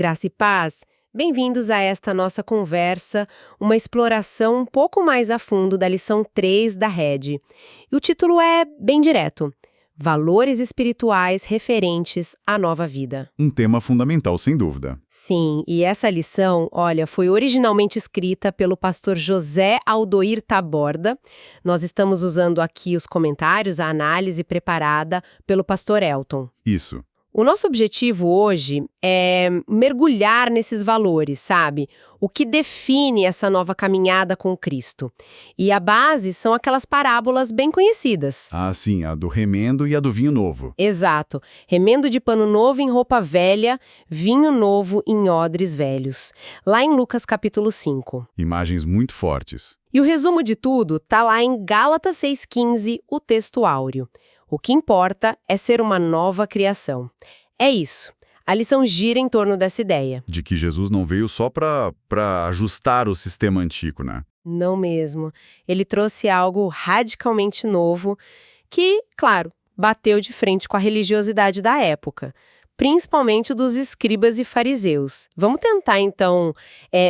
Graça e paz. Bem-vindos a esta nossa conversa, uma exploração um pouco mais a fundo da lição 3 da Rede. E o título é bem direto: Valores espirituais referentes à nova vida. Um tema fundamental, sem dúvida. Sim, e essa lição, olha, foi originalmente escrita pelo pastor José Aldoir Taborda. Nós estamos usando aqui os comentários, a análise preparada pelo pastor Elton. Isso. O nosso objetivo hoje é mergulhar nesses valores, sabe? O que define essa nova caminhada com Cristo. E a base são aquelas parábolas bem conhecidas. Ah, sim, a do remendo e a do vinho novo. Exato. Remendo de pano novo em roupa velha, vinho novo em odres velhos. Lá em Lucas capítulo 5. Imagens muito fortes. E o resumo de tudo tá lá em Gálatas 6,15, o texto áureo. O que importa é ser uma nova criação. É isso. A lição gira em torno dessa ideia. De que Jesus não veio só para ajustar o sistema antigo, né? Não mesmo. Ele trouxe algo radicalmente novo que, claro, bateu de frente com a religiosidade da época, principalmente dos escribas e fariseus. Vamos tentar, então,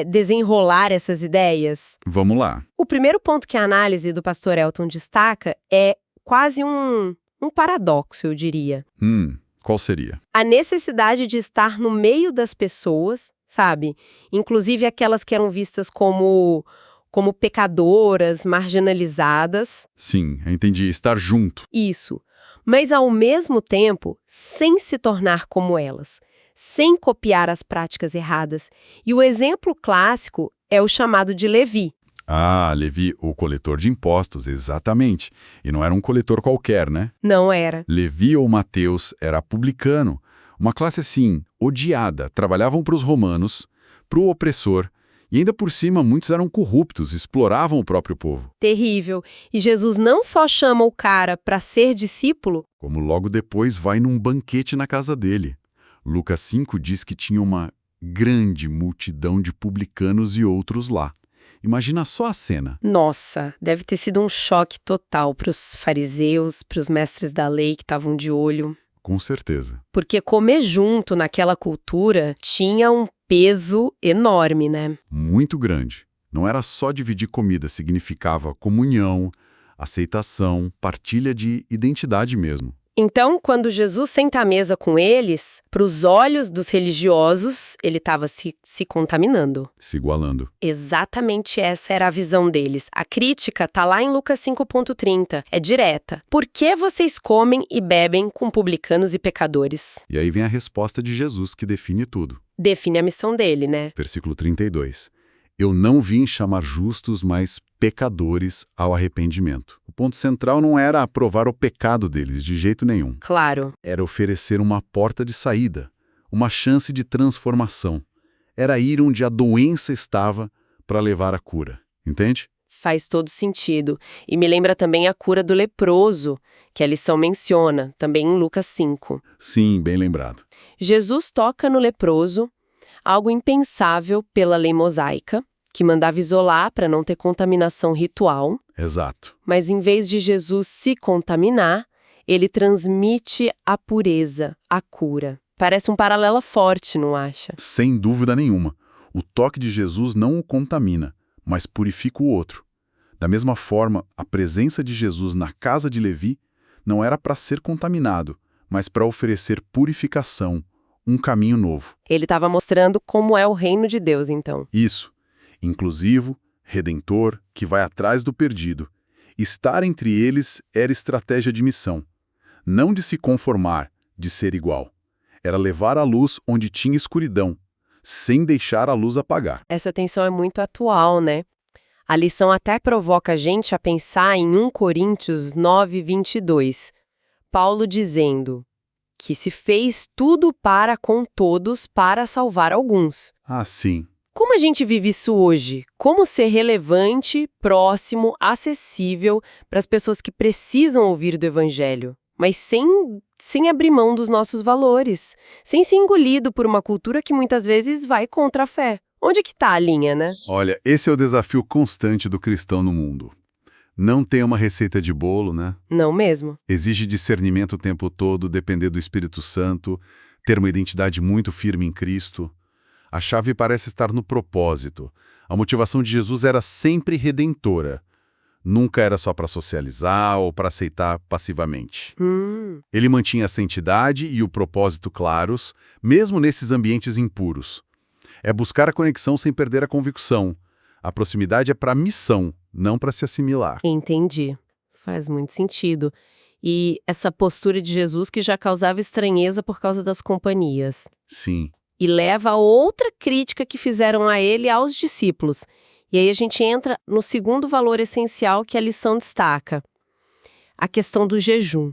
desenrolar essas ideias? Vamos lá. O primeiro ponto que a análise do pastor Elton destaca é quase um paradoxo, eu diria. Qual seria? A necessidade de estar no meio das pessoas, sabe? Inclusive aquelas que eram vistas como pecadoras, marginalizadas. Sim, entendi. Estar junto. Isso. Mas, ao mesmo tempo, sem se tornar como elas, sem copiar as práticas erradas. E o exemplo clássico é o chamado de Levi. Ah, Levi, o coletor de impostos, exatamente. E não era um coletor qualquer, né? Não era. Levi ou Mateus era publicano. Uma classe assim, odiada. Trabalhavam para os romanos, para o opressor. E ainda por cima, muitos eram corruptos, exploravam o próprio povo. Terrível. E Jesus não só chama o cara para ser discípulo, Como logo depois vai num banquete na casa dele. Lucas 5 diz que tinha uma grande multidão de publicanos e outros lá. Imagina só a cena. nossa, deve ter sido um choque total para os fariseus, para os mestres da lei que estavam de olho. Com certeza. Porque comer junto naquela cultura tinha um peso enorme, né? Muito grande. Não era só dividir comida, significava comunhão, aceitação, partilha de identidade mesmo. Então, quando Jesus senta à mesa com eles, para os olhos dos religiosos, ele estava se contaminando. Se igualando. Exatamente essa era a visão deles. A crítica tá lá em Lucas 5,30. É direta. Por que vocês comem e bebem com publicanos e pecadores? E aí vem a resposta de Jesus, que define tudo. Define a missão dele, né? Versículo 32. Eu não vim chamar justos, mas pecadores ao arrependimento. O ponto central não era aprovar o pecado deles, de jeito nenhum. Claro. Era oferecer uma porta de saída, uma chance de transformação. Era ir onde a doença estava para levar a cura. Entende? Faz todo sentido. E me lembra também a cura do leproso, que a lição menciona, também em Lucas 5. Sim, bem lembrado. Jesus toca no leproso, algo impensável pela lei mosaica, que mandava isolar para não ter contaminação ritual. Exato. Mas em vez de Jesus se contaminar, ele transmite a pureza, a cura. Parece um paralelo forte, não acha? Sem dúvida nenhuma. O toque de Jesus não o contamina, mas purifica o outro. Da mesma forma, a presença de Jesus na casa de Levi não era para ser contaminado, mas para oferecer purificação, um caminho novo. Ele estava mostrando como é o reino de Deus, então. Isso. Inclusivo, redentor, que vai atrás do perdido. Estar entre eles era estratégia de missão. Não de se conformar, de ser igual. Era levar a luz onde tinha escuridão, sem deixar a luz apagar. Essa tensão é muito atual, né? A lição até provoca a gente a pensar em 1 Coríntios 9:22. Paulo dizendo que se fez tudo para com todos para salvar alguns. Ah, sim. Como a gente vive isso hoje? Como ser relevante, próximo, acessível para as pessoas que precisam ouvir do Evangelho, mas sem abrir mão dos nossos valores, sem ser engolido por uma cultura que muitas vezes vai contra a fé? Onde que tá a linha, né? Olha, esse é o desafio constante do cristão no mundo. Não tem uma receita de bolo, né? Não mesmo. Exige discernimento o tempo todo, depender do Espírito Santo, ter uma identidade muito firme em Cristo. A chave parece estar no propósito. A motivação de Jesus era sempre redentora. Nunca era só para socializar ou para aceitar passivamente. Ele mantinha a santidade e o propósito claros, mesmo nesses ambientes impuros. É buscar a conexão sem perder a convicção. A proximidade é para missão, não para se assimilar. Entendi. Faz muito sentido. E essa postura de Jesus que já causava estranheza por causa das companhias. Sim. E leva a outra crítica que fizeram a ele e aos discípulos. E aí a gente entra no segundo valor essencial que a lição destaca. A questão do jejum.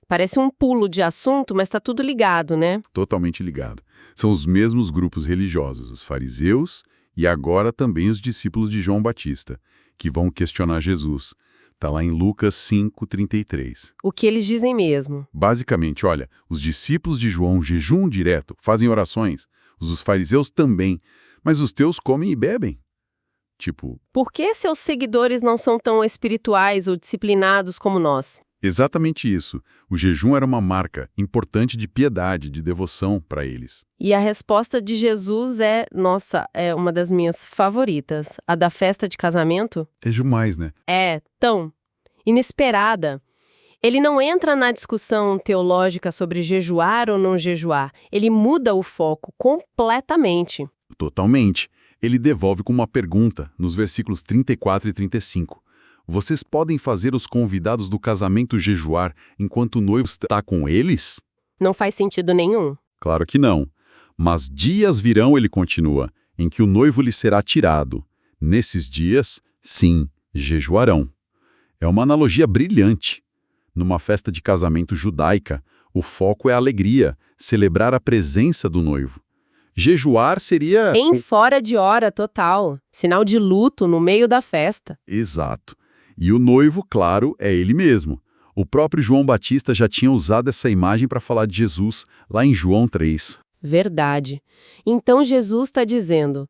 Parece um pulo de assunto, mas está tudo ligado, né? Totalmente ligado. São os mesmos grupos religiosos, os fariseus e agora também os discípulos de João Batista, que vão questionar Jesus. Está lá em Lucas 5:33. O que eles dizem mesmo? Basicamente, olha, os discípulos de João jejum direto, fazem orações, os fariseus também, mas os teus comem e bebem. Tipo, Por que seus seguidores não são tão espirituais ou disciplinados como nós? exatamente isso. O jejum era uma marca importante de piedade, de devoção para eles. E a resposta de Jesus é uma das minhas favoritas. A da festa de casamento É demais, né? é tão inesperada. Ele não entra na discussão teológica sobre jejuar ou não jejuar. Ele muda o foco completamente. Totalmente. Ele devolve com uma pergunta, nos versículos 34 e 35. Vocês podem fazer os convidados do casamento jejuar enquanto o noivo está com eles? Não faz sentido nenhum. Claro que não. Mas dias virão, ele continua, em que o noivo lhe será tirado. Nesses dias, sim, jejuarão. É uma analogia brilhante. Numa festa de casamento judaica, o foco é a alegria, celebrar a presença do noivo. Jejuar seria... Em fora de hora total. Sinal de luto no meio da festa. Exato. E o noivo, claro, é ele mesmo. O próprio João Batista já tinha usado essa imagem para falar de Jesus lá em João 3. Verdade. Então Jesus está dizendo,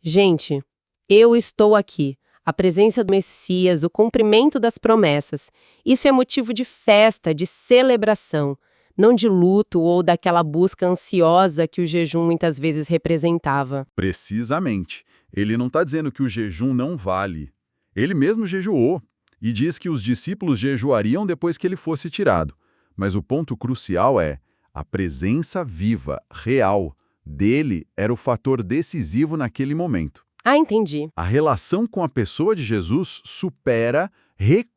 gente, eu estou aqui. A presença do Messias, o cumprimento das promessas. Isso é motivo de festa, de celebração, não de luto ou daquela busca ansiosa que o jejum muitas vezes representava. Precisamente. Ele não está dizendo que o jejum não vale. Ele mesmo jejuou e diz que os discípulos jejuariam depois que ele fosse tirado. Mas o ponto crucial é a presença viva, real, dele era o fator decisivo naquele momento. Ah, entendi. A relação com a pessoa de Jesus supera,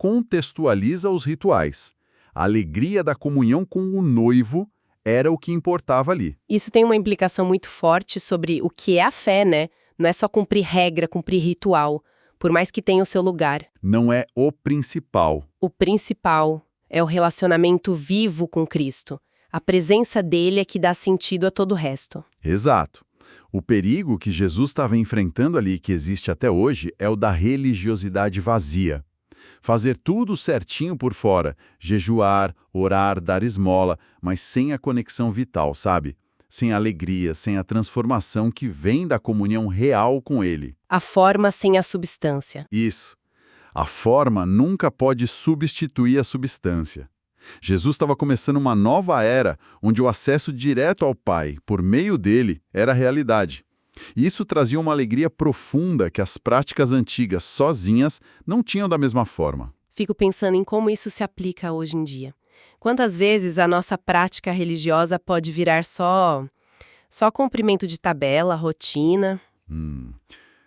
recontextualiza os rituais. A alegria da comunhão com o noivo era o que importava ali. Isso tem uma implicação muito forte sobre o que é a fé, né? Não é só cumprir regra, cumprir ritual, por mais que tenha o seu lugar. Não é o principal. O principal é o relacionamento vivo com Cristo. A presença dele é que dá sentido a todo o resto. Exato. O perigo que Jesus estava enfrentando ali, que existe até hoje, é o da religiosidade vazia. Fazer tudo certinho por fora, jejuar, orar, dar esmola, mas sem a conexão vital, sabe? Sem a alegria, sem a transformação que vem da comunhão real com ele. A forma sem a substância. Isso. A forma nunca pode substituir a substância. Jesus estava começando uma nova era onde o acesso direto ao Pai, por meio dele, era a realidade. E isso trazia uma alegria profunda que as práticas antigas sozinhas não tinham da mesma forma. Fico pensando em como isso se aplica hoje em dia. Quantas vezes a nossa prática religiosa pode virar só cumprimento de tabela, rotina?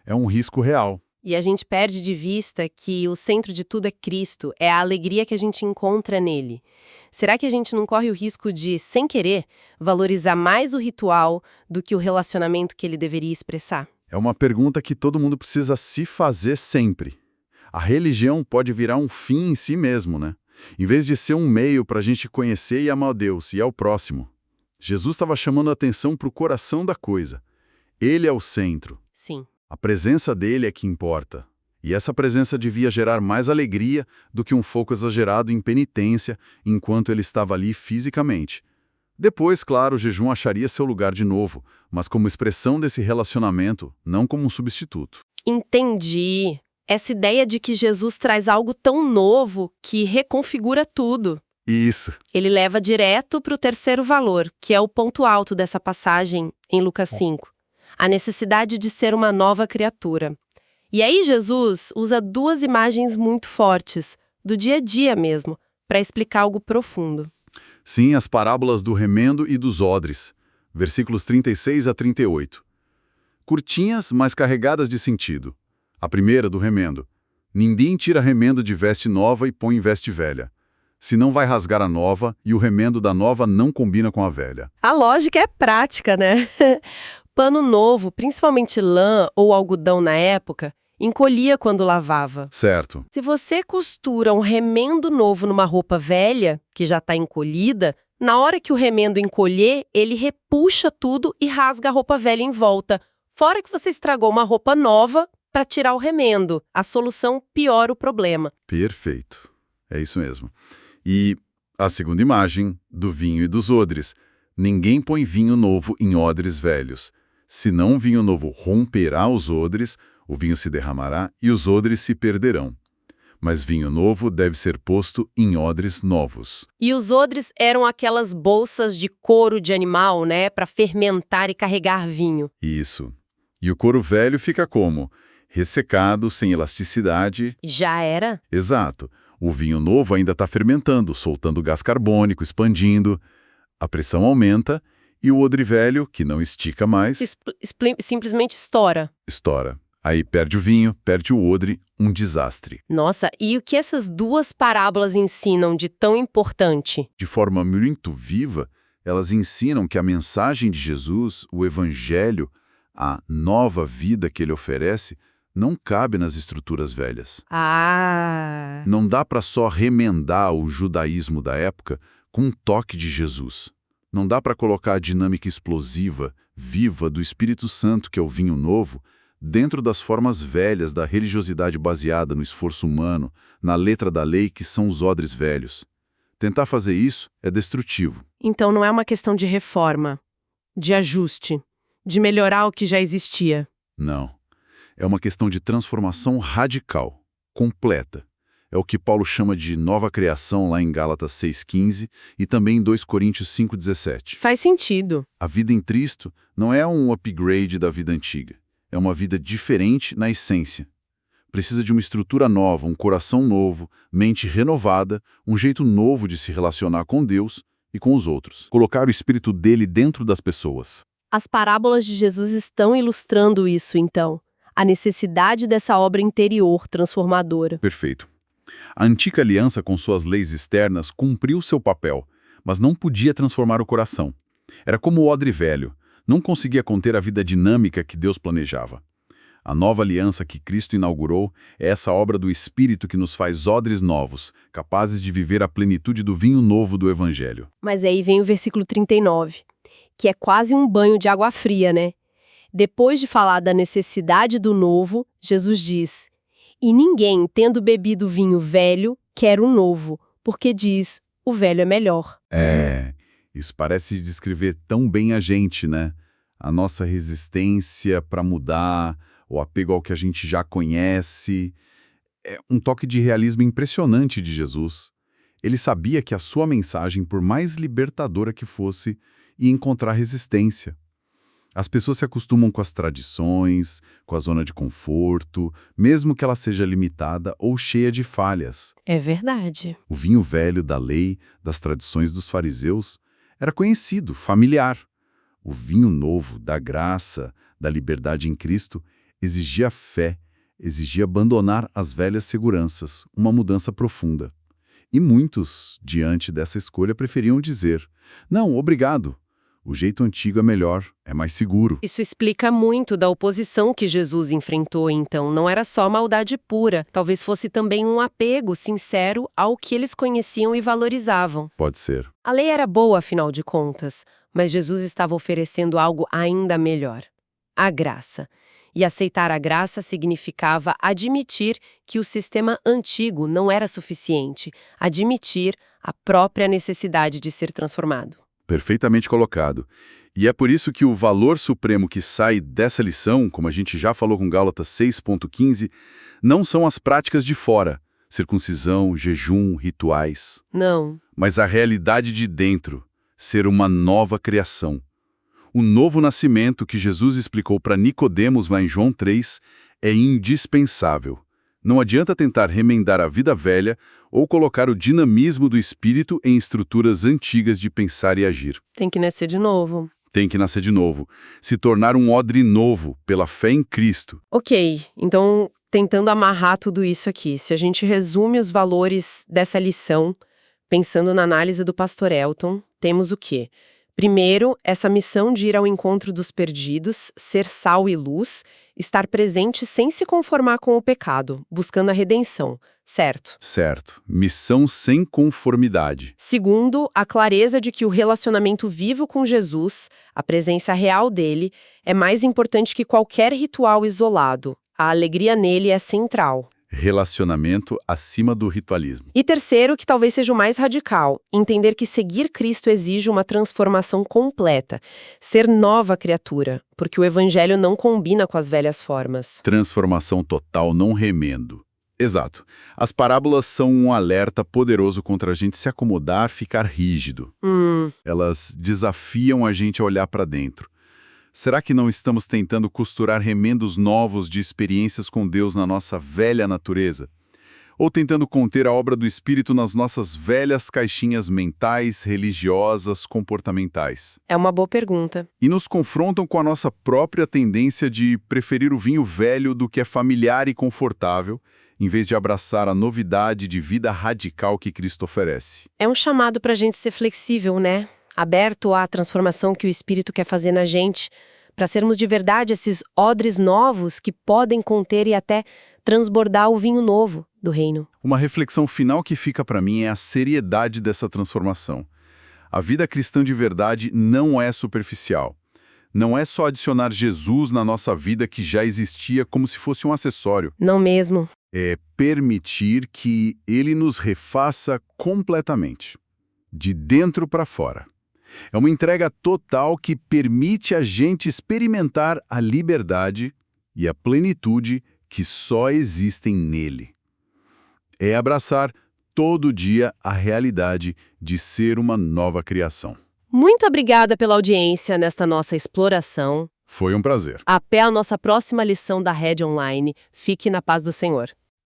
É um risco real. E a gente perde de vista que o centro de tudo é Cristo, é a alegria que a gente encontra nele. Será que a gente não corre o risco de, sem querer, valorizar mais o ritual do que o relacionamento que ele deveria expressar? É uma pergunta que todo mundo precisa se fazer sempre. A religião pode virar um fim em si mesmo, né? Em vez de ser um meio para a gente conhecer e amar Deus e ao próximo. Jesus estava chamando a atenção para o coração da coisa. Ele é o centro. Sim. A presença dele é que importa. E essa presença devia gerar mais alegria do que um foco exagerado em penitência enquanto ele estava ali fisicamente. Depois, claro, o jejum acharia seu lugar de novo, mas como expressão desse relacionamento, não como um substituto. Entendi. Essa ideia de que Jesus traz algo tão novo que reconfigura tudo. Isso. Ele leva direto para o terceiro valor, que é o ponto alto dessa passagem em Lucas 5. a necessidade de ser uma nova criatura. E aí Jesus usa duas imagens muito fortes, do dia a dia mesmo, para explicar algo profundo. Sim, as parábolas do remendo e dos odres, versículos 36 a 38. Curtinhas, mas carregadas de sentido. A primeira, do remendo. Ninguém tira remendo de veste nova e põe em veste velha. Senão vai rasgar a nova, e o remendo da nova não combina com a velha. A lógica é prática, né? Pano novo, principalmente lã ou algodão na época, encolhia quando lavava. Certo. Se você costura um remendo novo numa roupa velha, que já está encolhida, na hora que o remendo encolher, ele repuxa tudo e rasga a roupa velha em volta. Fora que você estragou uma roupa nova para tirar o remendo. A solução piora o problema. Perfeito. É isso mesmo. E a segunda imagem, do vinho e dos odres. Ninguém põe vinho novo em odres velhos. Senão o vinho novo romperá os odres, o vinho se derramará e os odres se perderão. Mas vinho novo deve ser posto em odres novos. E os odres eram aquelas bolsas de couro de animal, né, para fermentar e carregar vinho. Isso. E o couro velho fica como? Ressecado, sem elasticidade. Já era? Exato. O vinho novo ainda está fermentando, soltando gás carbônico, expandindo. A pressão aumenta e o odre velho, que não estica mais, Simplesmente estoura. estoura. Aí perde o vinho, perde o odre, um desastre. Nossa, e o que essas duas parábolas ensinam de tão importante? De forma muito viva, elas ensinam que a mensagem de Jesus, o Evangelho, a nova vida que ele oferece, não cabe nas estruturas velhas. Ah! Não dá para só remendar o judaísmo da época com um toque de Jesus. Não dá para colocar a dinâmica explosiva, viva do Espírito Santo, que é o vinho novo, dentro das formas velhas da religiosidade baseada no esforço humano, na letra da lei, que são os odres velhos. Tentar fazer isso é destrutivo. Então não é uma questão de reforma, de ajuste, de melhorar o que já existia. Não. É uma questão de transformação radical, completa. É o que Paulo chama de nova criação lá em Gálatas 6,15 e também em 2 Coríntios 5,17. Faz sentido. A vida em Cristo não é um upgrade da vida antiga. É uma vida diferente na essência. Precisa de uma estrutura nova, um coração novo, mente renovada, um jeito novo de se relacionar com Deus e com os outros. Colocar o Espírito dele dentro das pessoas. As parábolas de Jesus estão ilustrando isso, então. A necessidade dessa obra interior transformadora. Perfeito. A antiga aliança com suas leis externas cumpriu seu papel, mas não podia transformar o coração. Era como o odre velho, não conseguia conter a vida dinâmica que Deus planejava. A nova aliança que Cristo inaugurou é essa obra do Espírito que nos faz odres novos, capazes de viver a plenitude do vinho novo do Evangelho. Mas aí vem o versículo 39, que é quase um banho de água fria, né? Depois de falar da necessidade do novo, Jesus diz: "E ninguém, tendo bebido vinho velho, quer o novo, porque diz, o velho é melhor." Isso parece descrever tão bem a gente, né? A nossa resistência para mudar, o apego ao que a gente já conhece. É um toque de realismo impressionante de Jesus. Ele sabia que a sua mensagem, por mais libertadora que fosse, ia encontrar resistência. As pessoas se acostumam com as tradições, com a zona de conforto, mesmo que ela seja limitada ou cheia de falhas. É verdade. O vinho velho da lei, das tradições dos fariseus, era conhecido, familiar. O vinho novo, da graça, da liberdade em Cristo, exigia fé, exigia abandonar as velhas seguranças, uma mudança profunda. E muitos, diante dessa escolha, preferiam dizer: "Não, obrigado. O jeito antigo é melhor, é mais seguro." Isso explica muito da oposição que Jesus enfrentou, então. Não era só maldade pura, talvez fosse também um apego sincero ao que eles conheciam e valorizavam. Pode ser. A lei era boa, afinal de contas, mas Jesus estava oferecendo algo ainda melhor: a graça. E aceitar a graça significava admitir que o sistema antigo não era suficiente, admitir a própria necessidade de ser transformado. Perfeitamente colocado. E é por isso que o valor supremo que sai dessa lição, como a gente já falou com Gálatas 6,15, não são as práticas de fora, circuncisão, jejum, rituais. Não. Mas a realidade de dentro, ser uma nova criação. O novo nascimento que Jesus explicou para Nicodemos lá em João 3 é indispensável. Não adianta tentar remendar a vida velha ou colocar o dinamismo do espírito em estruturas antigas de pensar e agir. Tem que nascer de novo. Tem que nascer de novo, se tornar um odre novo pela fé em Cristo. Ok, então, tentando amarrar tudo isso aqui, se a gente resume os valores dessa lição, pensando na análise do pastor Elton, temos o quê? Primeiro, essa missão de ir ao encontro dos perdidos, ser sal e luz, estar presente sem se conformar com o pecado, buscando a redenção, certo? Certo. Missão sem conformidade. Segundo, a clareza de que o relacionamento vivo com Jesus, a presença real dele, é mais importante que qualquer ritual isolado. A alegria nele é central. Relacionamento acima do ritualismo. E terceiro, que talvez seja o mais radical, entender que seguir Cristo exige uma transformação completa, ser nova criatura, porque o evangelho não combina com as velhas formas. Transformação total, não remendo. Exato. As parábolas são um alerta poderoso contra a gente se acomodar, ficar rígido. Elas desafiam a gente a olhar para dentro. Será que não estamos tentando costurar remendos novos de experiências com Deus na nossa velha natureza? Ou tentando conter a obra do Espírito nas nossas velhas caixinhas mentais, religiosas, comportamentais? É uma boa pergunta. E nos confrontam com a nossa própria tendência de preferir o vinho velho do que é familiar e confortável, em vez de abraçar a novidade de vida radical que Cristo oferece. É um chamado para a gente ser flexível, né? Aberto à transformação que o Espírito quer fazer na gente, para sermos de verdade esses odres novos que podem conter e até transbordar o vinho novo do reino. Uma reflexão final que fica para mim é a seriedade dessa transformação. A vida cristã de verdade não é superficial. Não é só adicionar Jesus na nossa vida que já existia como se fosse um acessório. Não mesmo. É permitir que ele nos refaça completamente, de dentro para fora. É uma entrega total que permite a gente experimentar a liberdade e a plenitude que só existem nele. É abraçar todo dia a realidade de ser uma nova criação. Muito obrigada pela audiência nesta nossa exploração. Foi um prazer. Até a nossa próxima lição da Rede Online. Fique na paz do Senhor.